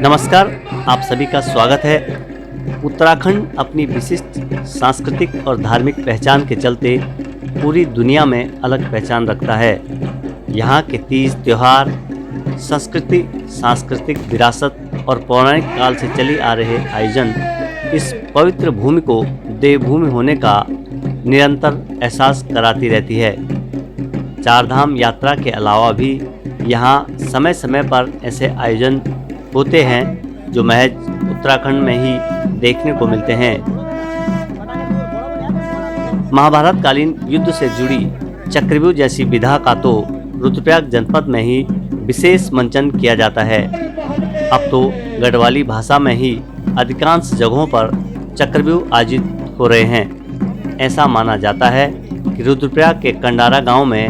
नमस्कार, आप सभी का स्वागत है। उत्तराखंड अपनी विशिष्ट सांस्कृतिक और धार्मिक पहचान के चलते पूरी दुनिया में अलग पहचान रखता है। यहाँ के तीज त्योहार, संस्कृति, सांस्कृतिक विरासत और पौराणिक काल से चली आ रहे आयोजन इस पवित्र भूमि को देवभूमि होने का निरंतर एहसास कराती रहती है। चारधाम यात्रा के अलावा भी यहाँ समय समय पर ऐसे आयोजन होते हैं जो महज उत्तराखंड में ही देखने को मिलते हैं। महाभारत कालीन युद्ध से जुड़ी चक्रव्यूह जैसी विधा का तो रुद्रप्रयाग जनपद में ही विशेष मंचन किया जाता है। अब तो गढ़वाली भाषा में ही अधिकांश जगहों पर चक्रव्यूह आयोजित हो रहे हैं। ऐसा माना जाता है कि रुद्रप्रयाग के कंडारा गांव में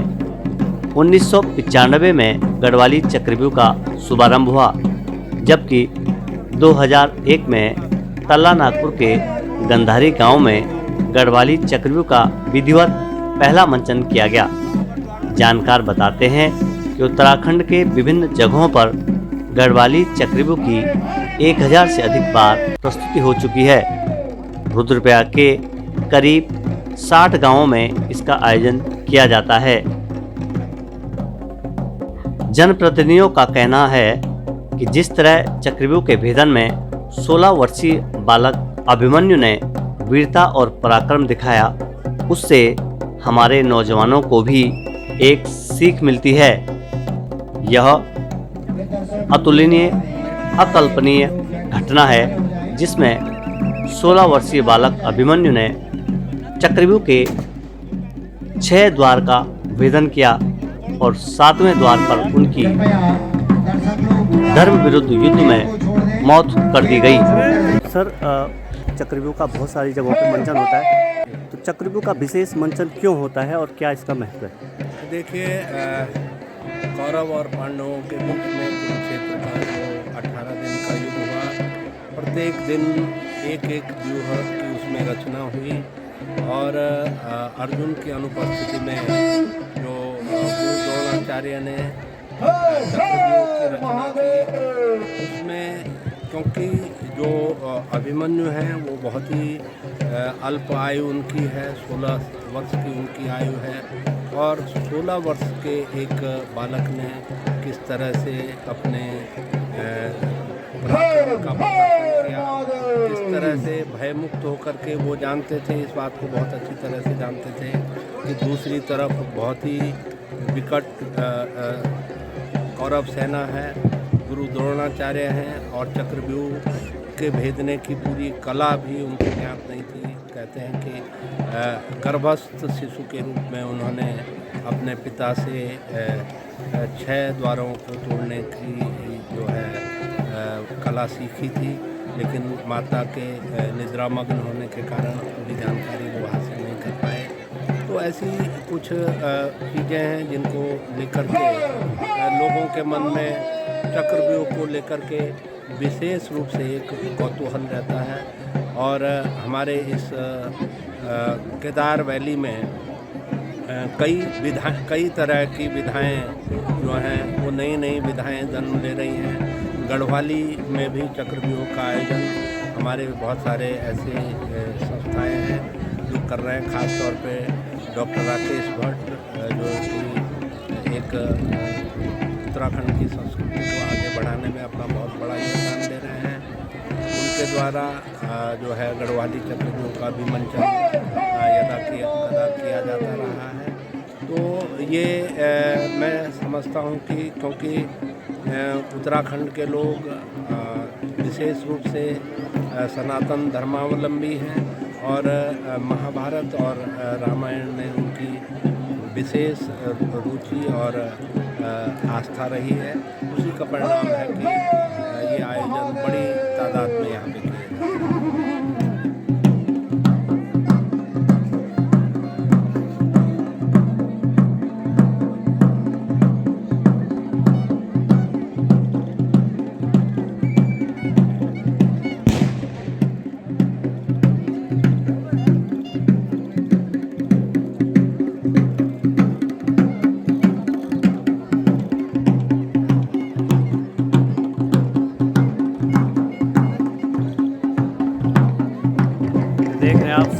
1995 में गढ़वाली चक्रव्यूह का शुभारंभ हुआ, जबकि 2001 में तल्ला नागपुर के गंधारी गांव में गढ़वाली चक्रव्यूह का विधिवत पहला मंचन किया गया। जानकार बताते हैं कि उत्तराखंड के विभिन्न जगहों पर गढ़वाली चक्रव्यूह की 1000 से अधिक बार प्रस्तुति हो चुकी है। रुद्रप्रयाग के करीब 60 गांवों में इसका आयोजन किया जाता है। जनप्रतिनिधियों का कहना है कि जिस तरह चक्रव्यूह के भेदन में 16 वर्षीय बालक अभिमन्यु ने वीरता और पराक्रम दिखाया, उससे हमारे नौजवानों को भी एक सीख मिलती है। यह अतुलनीय, अकल्पनीय घटना है जिसमें 16 वर्षीय बालक अभिमन्यु ने चक्रव्यूह के 6 द्वार का भेदन किया और 7वें द्वार पर उनकी धर्म विरुद्ध युद्ध में मौत कर दी गई। सर, चक्रव्यूह का बहुत सारी जगहों पर मंचन होता है, तो चक्रव्यूह का विशेष मंचन क्यों होता है और क्या इसका महत्व है? देखिए, कौरव और पांडवों के बीच में कुरुक्षेत्र का जो 18 दिन का युद्ध हुआ, प्रत्येक दिन एक एक व्यूह की उसमें रचना हुई और अर्जुन की अनुपस्थिति में जो गुरु द्रोणाचार्य ने चक्रव्यूह की रचना की, उसमें क्योंकि जो अभिमन्यु हैं वो बहुत ही अल्प आयु उनकी है, 16 वर्ष की उनकी आयु है, और 16 वर्ष के एक बालक ने किस तरह से अपने पराक्रम का प्रदर्शन किया, किस तरह से भयमुक्त होकर के वो जानते थे, इस बात को बहुत अच्छी तरह से जानते थे कि दूसरी तरफ बहुत ही विकट कौरव सेना है, गुरु द्रोणाचार्य हैं और चक्रव्यूह के भेदने की पूरी कला भी उनको ज्ञात नहीं थी। कहते हैं कि गर्भस्थ शिशु के रूप में उन्होंने अपने पिता से 6 द्वारों को तोड़ने की जो है कला सीखी थी, लेकिन माता के निद्रामग्न होने के कारण पूरी जानकारी वो हासिल नहीं कर पाए। तो ऐसी कुछ चीज़ें हैं जिनको लेकर के लोगों के मन में चक्रव्यूह को लेकर के विशेष रूप से एक कौतूहल रहता है। और हमारे इस केदार वैली में कई तरह की विधाएं जो हैं वो नई नई विधाएं जन्म ले रही हैं। गढ़वाली में भी चक्रव्यूह का आयोजन हमारे बहुत सारे ऐसे संस्थाएं हैं जो कर रहे हैं। ख़ास तौर पे डॉक्टर राकेश भट्ट जो कि एक उत्तराखंड की संस्कृति को आगे बढ़ाने में अपना बहुत बड़ा योगदान दे रहे हैं, उनके द्वारा जो है गढ़वाली चक्रव्यूह का भी मंचन अदा किया जाता रहा है। तो ये मैं समझता हूँ कि क्योंकि उत्तराखंड के लोग विशेष रूप से सनातन धर्मावलंबी हैं और महाभारत और रामायण में उनकी विशेष रुचि और आस्था रही है। उसी का परिणाम है कि ये आयोजन बड़ी तादाद में यहाँ पे किए जाते हैं।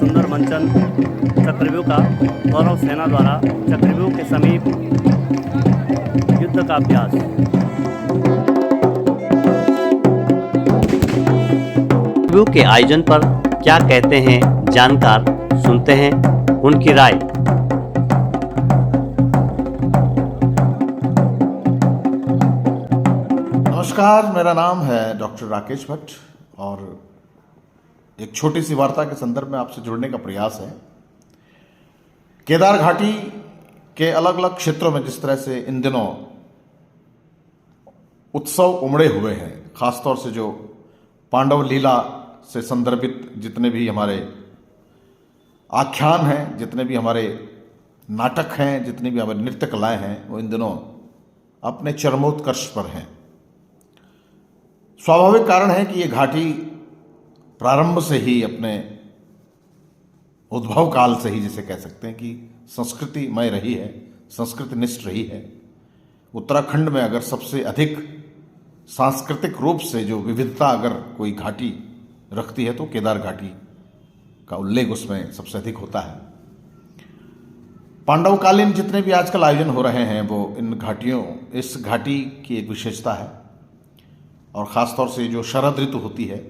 सुंदर मंचन चक्रव्यूह का गौरव सेना द्वारा चक्रव्यूह के समीप युद्ध का अभ्यास। चक्रव्यूह के आयोजन पर क्या कहते हैं जानकार, सुनते हैं उनकी राय। नमस्कार, मेरा नाम है डॉक्टर राकेश भट्ट और एक छोटी सी वार्ता के संदर्भ में आपसे जुड़ने का प्रयास है। केदार घाटी के अलग अलग क्षेत्रों में जिस तरह से इन दिनों उत्सव उमड़े हुए हैं, खासतौर से जो पांडव लीला से संदर्भित जितने भी हमारे आख्यान हैं, जितने भी हमारे नाटक हैं, जितनी भी हमारी नृत्य कलाएं हैं, वो इन दिनों अपने चरमोत्कर्ष पर हैं। स्वाभाविक कारण है कि ये घाटी प्रारंभ से ही, अपने उद्भव काल से ही जिसे कह सकते हैं कि संस्कृतिमय रही है, संस्कृति निष्ठ रही है। उत्तराखंड में अगर सबसे अधिक सांस्कृतिक रूप से जो विविधता अगर कोई घाटी रखती है तो केदार घाटी का उल्लेख उसमें सबसे अधिक होता है। पांडवकालीन जितने भी आजकल आयोजन हो रहे हैं वो इस घाटी की एक विशेषता है। और ख़ासतौर से जो शरद ऋतु होती है,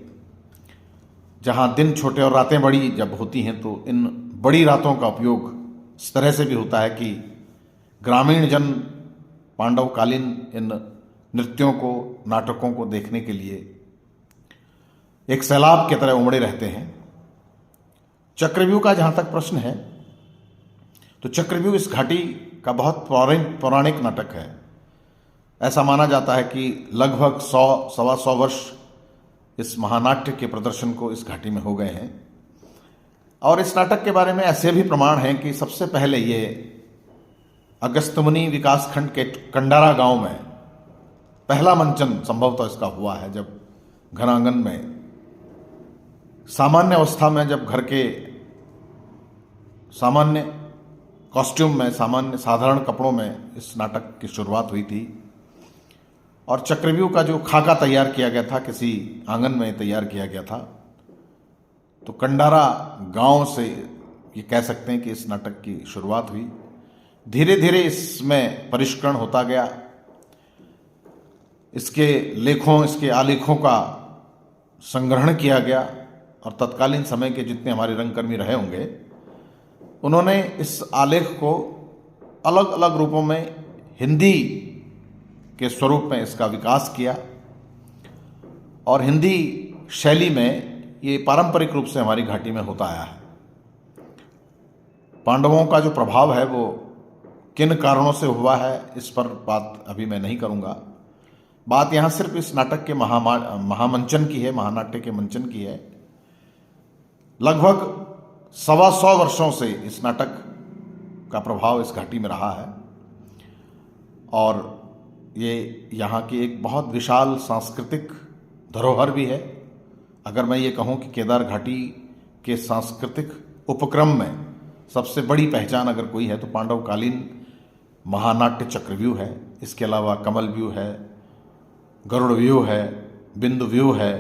जहाँ दिन छोटे और रातें बड़ी जब होती हैं, तो इन बड़ी रातों का उपयोग इस तरह से भी होता है कि ग्रामीण जन पांडवकालीन इन नृत्यों को, नाटकों को देखने के लिए एक सैलाब की तरह उमड़े रहते हैं। चक्रव्यूह का जहाँ तक प्रश्न है, तो चक्रव्यूह इस घाटी का बहुत पौराणिक नाटक है। ऐसा माना जाता है कि लगभग 100-125 वर्ष इस महानाट्य के प्रदर्शन को इस घाटी में हो गए हैं। और इस नाटक के बारे में ऐसे भी प्रमाण हैं कि सबसे पहले ये अगस्त्यमुनि विकासखंड के कंडारा गांव में पहला मंचन संभवतः इसका हुआ है, जब घरांगन में सामान्य अवस्था में, जब घर के सामान्य कॉस्ट्यूम में, साधारण कपड़ों में इस नाटक की शुरुआत हुई थी। और चक्रव्यूह का जो खाका तैयार किया गया था, किसी आंगन में तैयार किया गया था। तो कंडारा गांव से ये कह सकते हैं कि इस नाटक की शुरुआत हुई। धीरे धीरे इसमें परिष्करण होता गया, इसके लेखों, इसके आलेखों का संग्रहण किया गया। और तत्कालीन समय के जितने हमारे रंगकर्मी रहे होंगे, उन्होंने इस आलेख को अलग अलग रूपों में हिंदी के स्वरूप में इसका विकास किया। और हिंदी शैली में ये पारंपरिक रूप से हमारी घाटी में होता आया है। पांडवों का जो प्रभाव है वो किन कारणों से हुआ है, इस पर बात अभी मैं नहीं करूँगा। बात यहाँ सिर्फ इस नाटक के महामंचन की है, महानाट्य के मंचन की है। लगभग 125 वर्षों से इस नाटक का प्रभाव इस घाटी में रहा है। और ये यहाँ की एक बहुत विशाल सांस्कृतिक धरोहर भी है। अगर मैं ये कहूँ कि केदार घाटी के सांस्कृतिक उपक्रम में सबसे बड़ी पहचान अगर कोई है तो पांडवकालीन महानाट्य चक्रव्यूह है। इसके अलावा कमल व्यूह है, गरुड़ व्यूह है, बिंदु व्यूह है,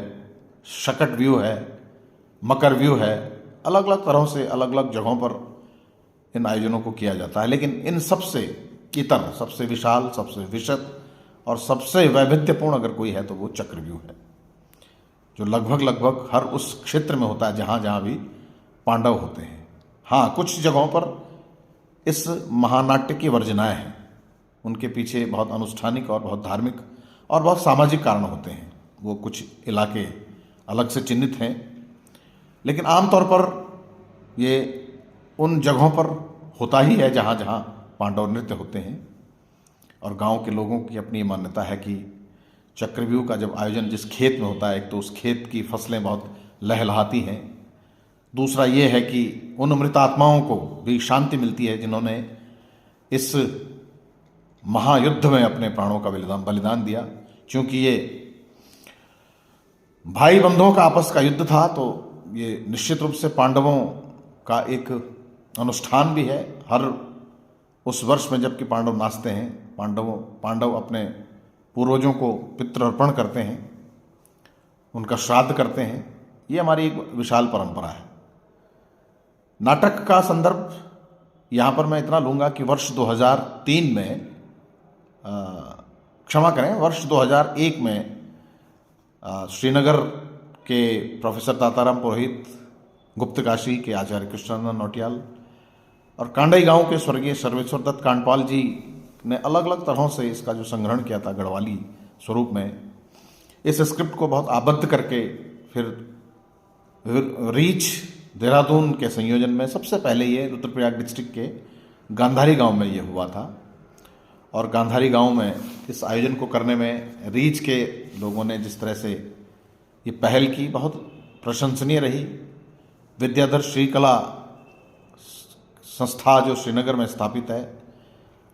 शकट व्यूह है, मकर व्यूह है। अलग अलग तरहों से अलग अलग जगहों पर इन आयोजनों को किया जाता है। लेकिन इन सबसे इतर, सबसे विशाल, सबसे विशद और सबसे वैविध्यपूर्ण अगर कोई है तो वो चक्रव्यूह है, जो लगभग हर उस क्षेत्र में होता है जहाँ जहाँ भी पांडव होते हैं। हाँ, कुछ जगहों पर इस महानाट्य की वर्जनाएं हैं, उनके पीछे बहुत अनुष्ठानिक और बहुत धार्मिक और बहुत सामाजिक कारण होते हैं। वो कुछ इलाके अलग से चिन्हित हैं, लेकिन आमतौर पर ये उन जगहों पर होता ही है जहाँ जहाँ पांडव नृत्य होते हैं। और गांव के लोगों की अपनी मान्यता है कि चक्रव्यूह का जब आयोजन जिस खेत में होता है, एक तो उस खेत की फसलें बहुत लहलहाती हैं, दूसरा ये है कि उन मृत आत्माओं को भी शांति मिलती है जिन्होंने इस महायुद्ध में अपने प्राणों का बलिदान दिया। क्योंकि ये भाई बंधुओं का आपस का युद्ध था, तो ये निश्चित रूप से पांडवों का एक अनुष्ठान भी है। हर उस वर्ष में जबकि पांडव नाचते हैं, पांडव अपने पूर्वजों को पितृ अर्पण करते हैं, उनका श्राद्ध करते हैं। ये हमारी एक विशाल परंपरा है। नाटक का संदर्भ यहाँ पर मैं इतना लूँगा कि वर्ष 2003 में क्षमा करें, वर्ष 2001 में श्रीनगर के प्रोफेसर ताताराम पुरोहित, गुप्तकाशी के आचार्य कृष्णानंद नौटियाल और कांडई गांव के स्वर्गीय सर्वेश्वर दत्त कांडपाल जी ने अलग अलग तरहों से इसका जो संग्रहण किया था गढ़वाली स्वरूप में, इस स्क्रिप्ट को बहुत आबद्ध करके फिर रीच देहरादून के संयोजन में सबसे पहले ये रुद्रप्रयाग डिस्ट्रिक्ट के गांधारी गांव में ये हुआ था। और गांधारी गांव में इस आयोजन को करने में रीच के लोगों ने जिस तरह से ये पहल की, बहुत प्रशंसनीय रही। विद्याधर श्रीकला संस्था जो श्रीनगर में स्थापित है,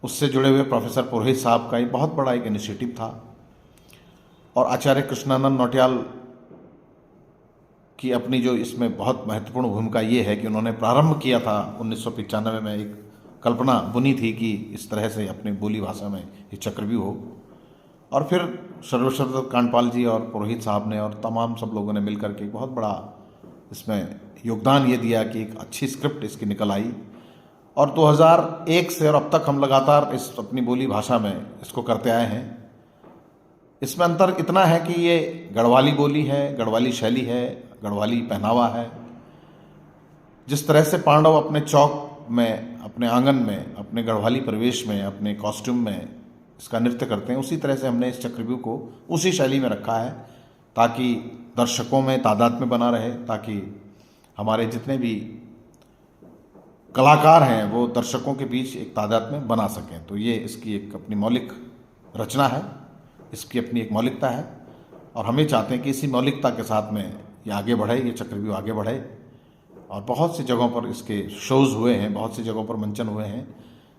उससे जुड़े हुए प्रोफेसर पुरोहित साहब का ये बहुत बड़ा एक इनिशिएटिव था। और आचार्य कृष्णानंद नौटियाल की अपनी जो इसमें बहुत महत्वपूर्ण भूमिका ये है कि उन्होंने प्रारंभ किया था 1995 में, एक कल्पना बुनी थी कि इस तरह से अपनी बोली भाषा में ये चक्रव्यूह हो। और फिर सर्वेश्वर दत्त कांडपाल जी और पुरोहित साहब ने और तमाम सब लोगों ने मिलकर के बहुत बड़ा इसमें योगदान ये दिया कि एक अच्छी स्क्रिप्ट इसकी निकल आई। और 2001 से और अब तक हम लगातार इस अपनी बोली भाषा में इसको करते आए हैं। इसमें अंतर इतना है कि ये गढ़वाली बोली है, गढ़वाली शैली है, गढ़वाली पहनावा है। जिस तरह से पांडव अपने चौक में, अपने आंगन में, अपने गढ़वाली परिवेश में, अपने कॉस्ट्यूम में इसका नृत्य करते हैं, उसी तरह से हमने इस चक्रव्यूह को उसी शैली में रखा है ताकि दर्शकों में तादाद में बना रहे, ताकि हमारे जितने भी कलाकार हैं वो दर्शकों के बीच एक तादाद में बना सकें। तो ये इसकी एक अपनी मौलिक रचना है, इसकी अपनी एक मौलिकता है और हम ये चाहते हैं कि इसी मौलिकता के साथ में ये आगे बढ़े, ये चक्रव्यूह आगे बढ़े। और बहुत सी जगहों पर इसके शोज़ हुए हैं, बहुत सी जगहों पर मंचन हुए हैं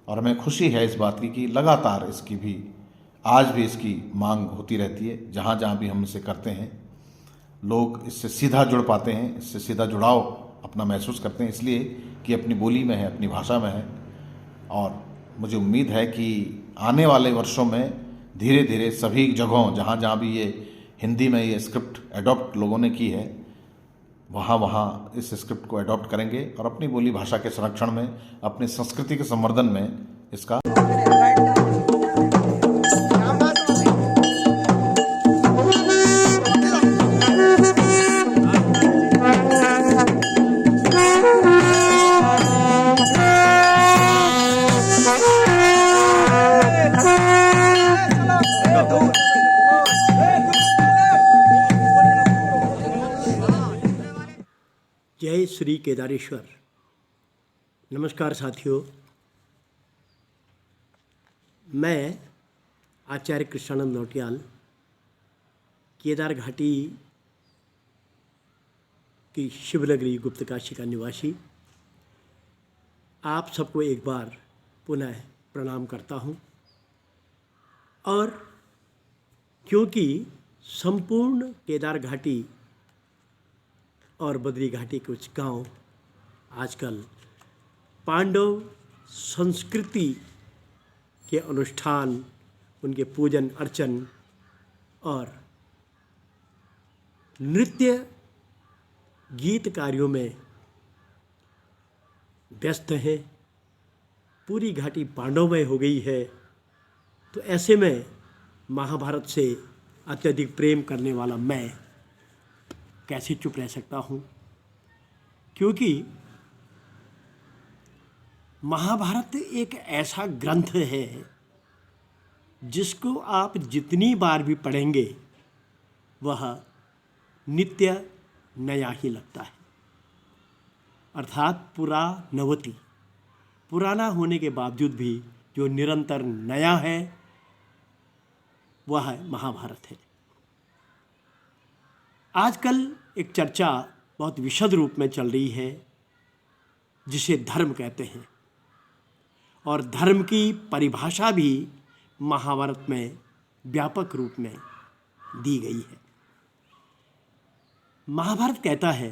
और हमें खुशी है इस बात की कि लगातार इसकी भी आज भी इसकी मांग होती रहती है। जहाँ जहाँ भी हम इसे करते हैं लोग इससे सीधा जुड़ पाते हैं, इससे सीधा जुड़ाव अपना महसूस करते हैं, इसलिए कि अपनी बोली में है, अपनी भाषा में है। और मुझे उम्मीद है कि आने वाले वर्षों में धीरे धीरे सभी जगहों जहाँ जहाँ भी ये हिंदी में ये स्क्रिप्ट एडॉप्ट लोगों ने की है, वहाँ वहाँ इस स्क्रिप्ट को एडॉप्ट करेंगे और अपनी बोली भाषा के संरक्षण में, अपनी संस्कृति के संवर्धन में इसका जय श्री केदारेश्वर। नमस्कार साथियों, मैं आचार्य कृष्णानंद नौटियाल, केदार घाटी की शिवनगरी गुप्तकाशी का निवासी, आप सबको एक बार पुनः प्रणाम करता हूँ। और क्योंकि संपूर्ण केदार घाटी और बद्री घाटी के कुछ गांव आजकल पांडव संस्कृति के अनुष्ठान, उनके पूजन अर्चन और नृत्य गीत कार्यों में व्यस्त हैं। पूरी घाटी पांडवमय हो गई है। तो ऐसे में महाभारत से अत्यधिक प्रेम करने वाला मैं कैसे चुप रह सकता हूँ, क्योंकि महाभारत एक ऐसा ग्रंथ है जिसको आप जितनी बार भी पढ़ेंगे वह नित्य नया ही लगता है। अर्थात पुरानवती, पुराना होने के बावजूद भी जो निरंतर नया है वह महाभारत है। आजकल एक चर्चा बहुत विशद रूप में चल रही है जिसे धर्म कहते हैं, और धर्म की परिभाषा भी महाभारत में व्यापक रूप में दी गई है। महाभारत कहता है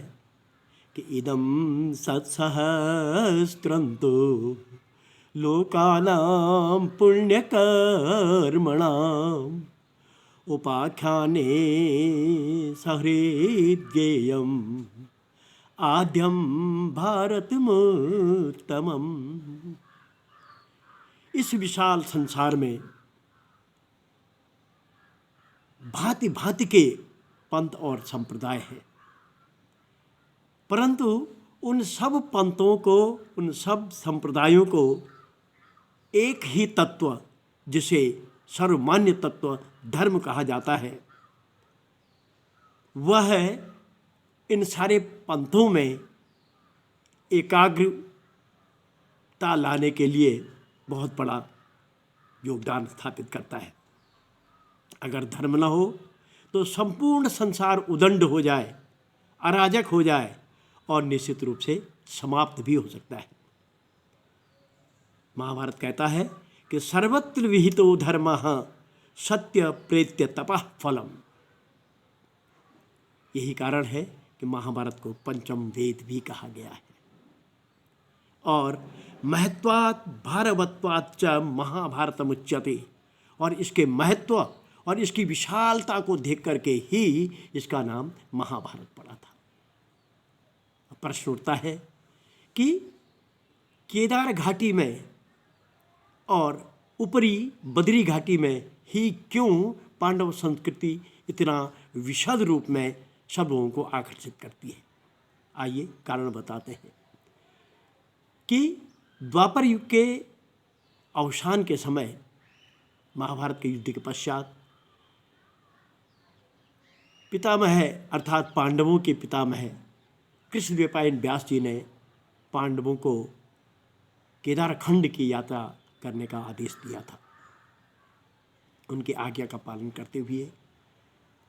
कि इदं सत्सहस्त्रं तो लोकानां पुण्यकर्मणाम् उपाख्याने सहृद्गेयम् आद्यम भारतमुत्तमम। इस विशाल संसार में भांति भांति के पंथ और संप्रदाय हैं, परंतु उन सब पंथों को, उन सब संप्रदायों को एक ही तत्व, जिसे सर्वमान्य तत्व धर्म कहा जाता है, वह है इन सारे पंथों में एकाग्रता लाने के लिए बहुत बड़ा योगदान स्थापित करता है। अगर धर्म न हो तो संपूर्ण संसार उदंड हो जाए, अराजक हो जाए और निश्चित रूप से समाप्त भी हो सकता है। महाभारत कहता है कि सर्वत्र विहितो धर्मः सत्य प्रेत्य तपः फलम। यही कारण है कि महाभारत को पंचम वेद भी कहा गया है। और महत्वात् भारवत्वात् च महाभारतम उच्यते, और इसके महत्व और इसकी विशालता को देख करके ही इसका नाम महाभारत पड़ा था। प्रश्न उठता है कि केदार घाटी में और ऊपरी बद्री घाटी में ही क्यों पांडव संस्कृति इतना विशद रूप में सब लोगों को आकर्षित करती है। आइए कारण बताते हैं कि द्वापर युग के अवसान के समय, महाभारत के युद्ध के पश्चात, पितामह अर्थात पांडवों के पितामह कृष्णद्वैपायन व्यास जी ने पांडवों को केदारखंड की यात्रा करने का आदेश दिया था। उनकी आज्ञा का पालन करते हुए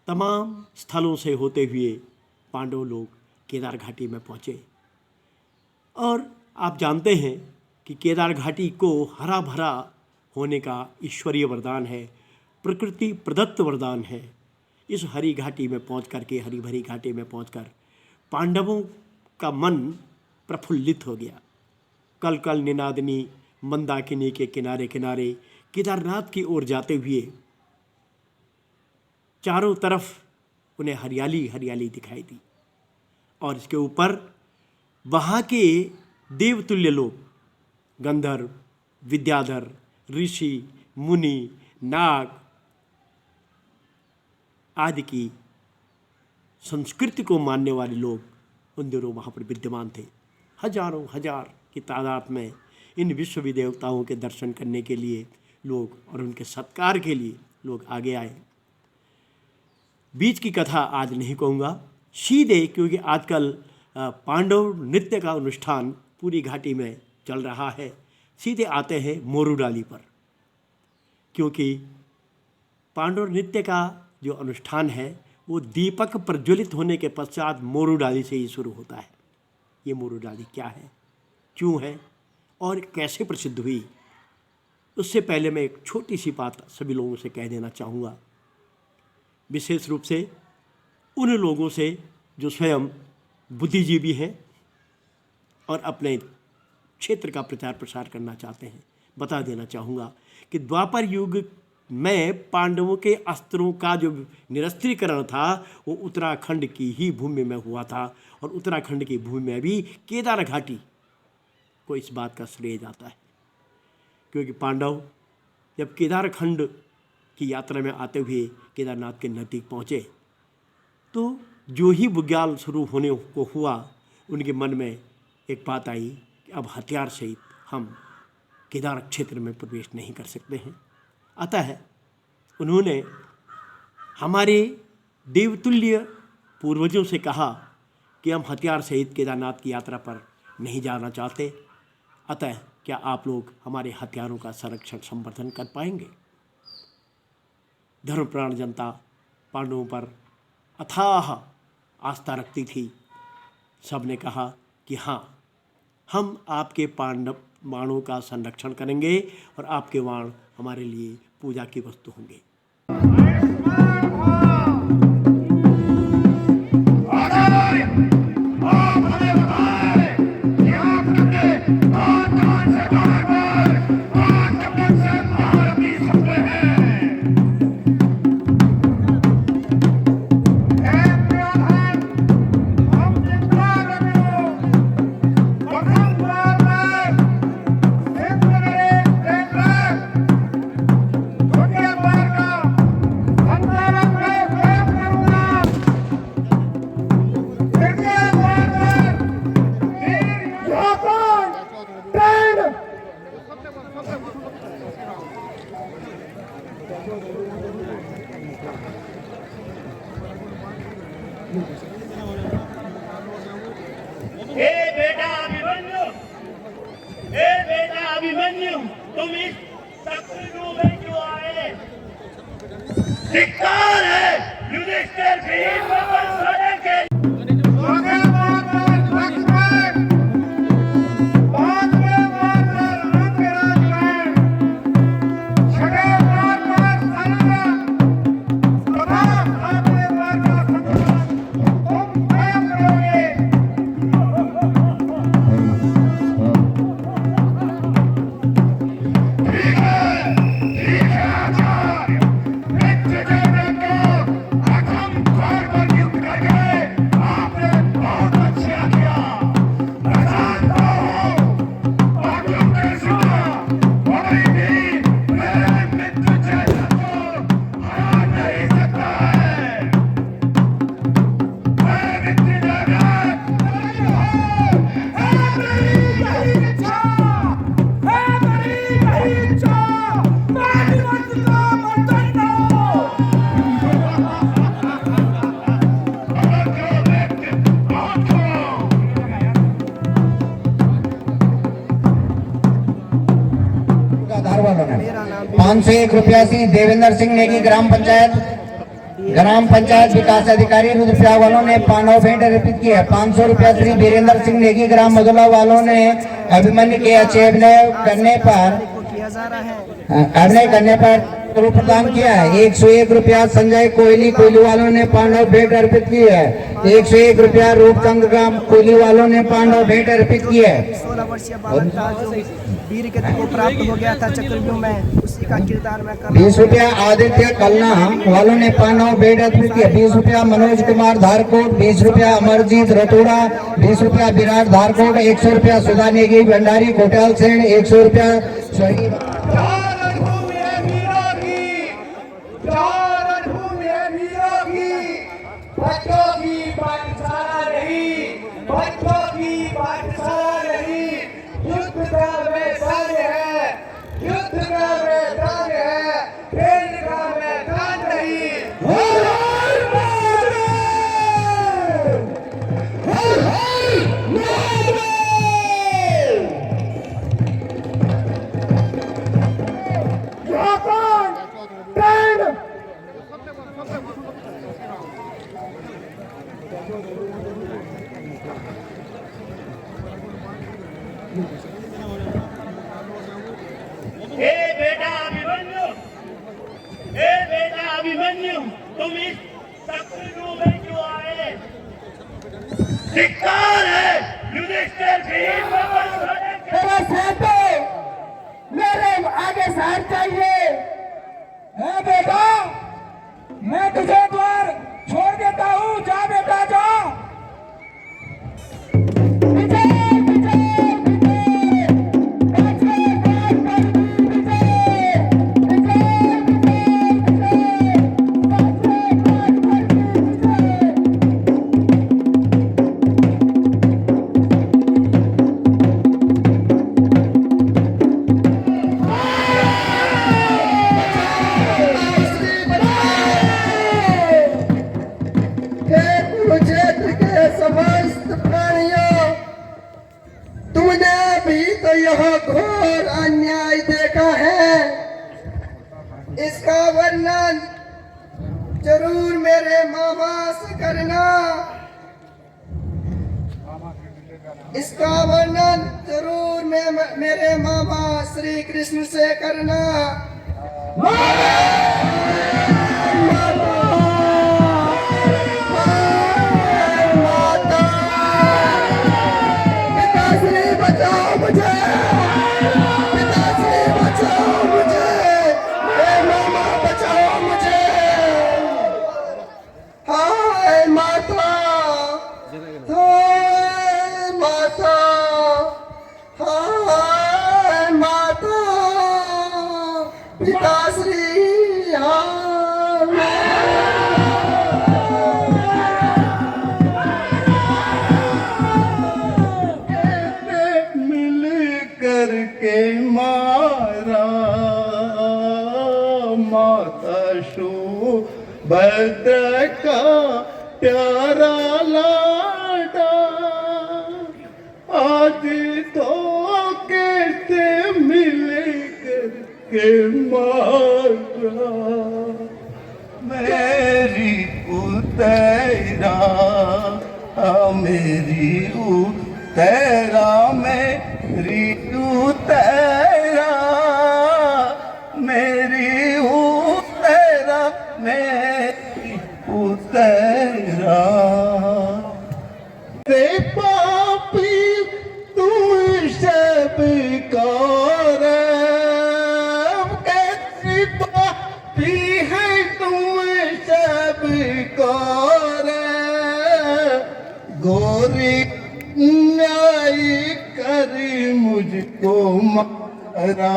तमाम स्थलों से होते हुए पांडव लोग केदार घाटी में पहुँचे। और आप जानते हैं कि केदार घाटी को हरा भरा होने का ईश्वरीय वरदान है, प्रकृति प्रदत्त वरदान है। इस हरी घाटी में पहुँच कर के, हरी भरी घाटी में पहुँचकर पांडवों का मन प्रफुल्लित हो गया। कल कल निनादिनी मंदाकिनी के किनारे किनारे केदारनाथ की ओर जाते हुए चारों तरफ उन्हें हरियाली हरियाली दिखाई दी। और इसके ऊपर वहाँ के देवतुल्य लोग, गंधर्व, विद्याधर, ऋषि, मुनि, नाग आदि की संस्कृति को मानने वाले लोग उन दिनों वहाँ पर विद्यमान थे। हजारों हजार की तादाद में इन विश्व देवताओं के दर्शन करने के लिए लोग और उनके सत्कार के लिए लोग आगे आए। बीच की कथा आज नहीं कहूँगा, सीधे, क्योंकि आजकल पांडव नृत्य का अनुष्ठान पूरी घाटी में चल रहा है, सीधे आते हैं मोरू डाली पर। क्योंकि पांडव नृत्य का जो अनुष्ठान है वो दीपक प्रज्वलित होने के पश्चात मोरू डाली से ही शुरू होता है। ये मोरू डाली क्या है, क्यों है और कैसे प्रसिद्ध हुई, उससे पहले मैं एक छोटी सी बात सभी लोगों से कह देना चाहूँगा, विशेष रूप से उन लोगों से जो स्वयं बुद्धिजीवी हैं और अपने क्षेत्र का प्रचार प्रसार करना चाहते हैं। बता देना चाहूँगा कि द्वापर युग में पांडवों के अस्त्रों का जो निरस्त्रीकरण था वो उत्तराखंड की ही भूमि में हुआ था। और उत्तराखंड की भूमि में भी केदार घाटी को इस बात का श्रेय जाता है, क्योंकि पांडव जब केदारखंड की यात्रा में आते हुए केदारनाथ के नज़दीक पहुँचे तो जो ही बुग्याल शुरू होने को हुआ, उनके मन में एक बात आई कि अब हथियार सहित हम केदार क्षेत्र में प्रवेश नहीं कर सकते हैं। अतः उन्होंने हमारे देवतुल्य पूर्वजों से कहा कि हम हथियार सहित केदारनाथ की यात्रा पर नहीं जाना चाहते, अतः क्या आप लोग हमारे हथियारों का संरक्षण संवर्धन कर पाएंगे। धर्मप्राण जनता पांडवों पर अथाह आस्था रखती थी। सब ने कहा कि हाँ, हम आपके पांडव बाणों का संरक्षण करेंगे और आपके बाण हमारे लिए पूजा की वस्तु होंगे। हे बेटा अभिमन्यु तुम इस शत्रुघ्न में क्यों आए? धिक्कार है युधिष्ठिर भीम पर सड़े के ₹501 से देवेंद्र सिंह नेगी ग्राम पंचायत विकास अधिकारी रुद्रप्रयाग वालों ने पानव भेंट अर्पित की है। ₹500 श्री वीरेंद्र सिंह नेगी ग्राम मधुला वालों ने अभिमन्यु के अच्छे अभिनय करने पर प्रदान किया है। ₹101 संजय कोहली वालों ने पांडव भेंट अर्पित की है। ₹101 रूपचंद ग्राम कोहली वालों ने पांडव भेंट अर्पित की है। 16 वर्षीय बालक था जो वीर गति को प्राप्त हो गया था चक्रव्यूह में, उसी का किरदार में कर ₹20 आदित्य कलना वालों ने पांडव भेंट अर्पित किया। ₹20 मनोज कुमार धारकोट, ₹20 अमरजीत रतोड़ा, ₹20 विराट धारकोट, ₹100 सुधा नेगी भंडारी कोटाल सेन, ₹100 शहीद हे बेटा अभिमन्यु तुम इस शत्रुघ्न में क्यों आए? धिक्कार है युधिष्ठिर भीम पर सड़े के मेरे आगे साथ चाहिए। बेटा मैं तुझे द्वार छोड़ देता हूँ, जा बेटा जा। घोर अन्याय देखा है, इसका वर्णन जरूर मेरे मामा से करना। इसका वर्णन जरूर मेरे मामा श्री कृष्ण से करना। भद्र का प्यारा लाडा आज तो कैसे मिले करके मारा मेरी उतरा मेरी उतरा मेरी उतरा मेरी उतरा मेरी उतरा रे पापी तुम सब कौर कैसी पापी है तुम सब कौर गोरी न्याय करी मुझको मारा